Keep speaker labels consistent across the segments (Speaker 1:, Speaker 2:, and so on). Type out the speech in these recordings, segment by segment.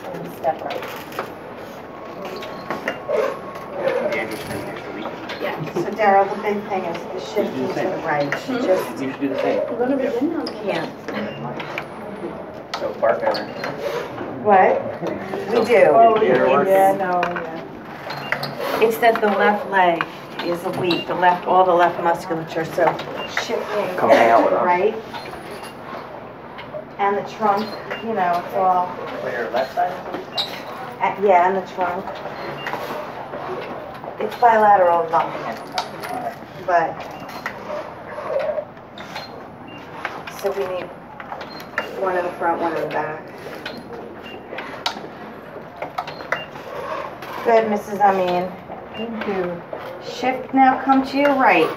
Speaker 1: And step right. Yeah. So Daryl, the big thing is the shifting to the right. Just
Speaker 2: you should do the same.
Speaker 1: you're gonna begin now. Can't.
Speaker 2: So bark ever.
Speaker 1: What? We do.
Speaker 2: Oh, yeah,
Speaker 1: no, yeah. It's that the left leg is weak, all the left musculature, so shifting
Speaker 2: Come hang out with
Speaker 1: to the
Speaker 2: us.
Speaker 1: right. And the trunk, you know, it's all,
Speaker 2: Clear left side?
Speaker 1: yeah, and the trunk. It's bilateral dominant, but, so we need one in the front, one in the back. Good, Mrs. Amin. Thank you. Shift now, come to your right.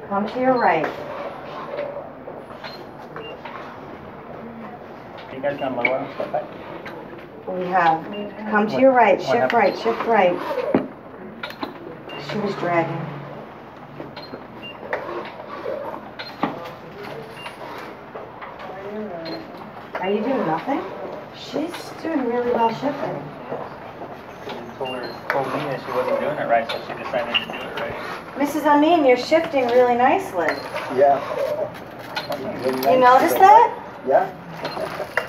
Speaker 1: Come to your right.
Speaker 2: You guys gonna lower and step back?
Speaker 1: We have. Come to your right. Shift right. Shift right. She was dragging. Are you doing nothing? She's doing really well shifting.
Speaker 2: Told me that she wasn't doing it right, so she decided to do it right.
Speaker 1: Mrs. Amin, you're shifting really nicely.
Speaker 3: Yeah.
Speaker 1: You noticed that?
Speaker 3: Yeah.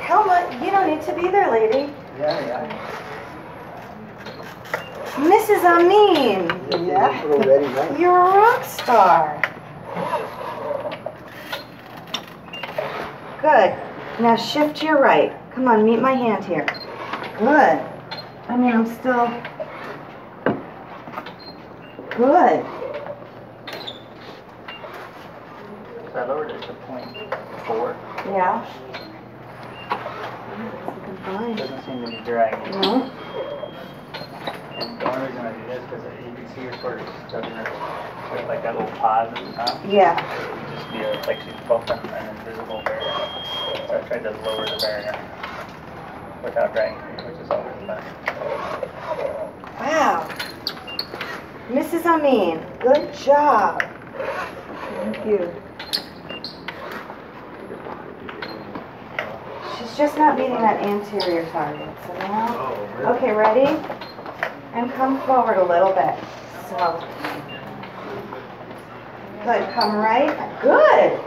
Speaker 1: How much? You don't need to be there, lady.
Speaker 3: Yeah.
Speaker 1: Mrs. Amin,
Speaker 3: Yeah. Already nice.
Speaker 1: you're a rock star. Good. Now shift to your right. Come on, meet my hand here. Good. I mean, I'm still... Good.
Speaker 2: So I lowered it to 0.4.
Speaker 1: Yeah.
Speaker 2: It
Speaker 1: Fine.
Speaker 2: doesn't seem to be dragging.
Speaker 1: No?
Speaker 2: And the only reason I do this is because you can see her sort of doesn't have like that little pause at the top.
Speaker 1: Yeah.
Speaker 2: It would just be like she's bumping an invisible barrier. So I tried to lower the barrier without dragging, which is always the best.
Speaker 1: Wow. Mrs. Amin, good job. Thank you. She's just not meeting that anterior target. So now, okay, ready? And come forward a little bit. So, good, come right. Good.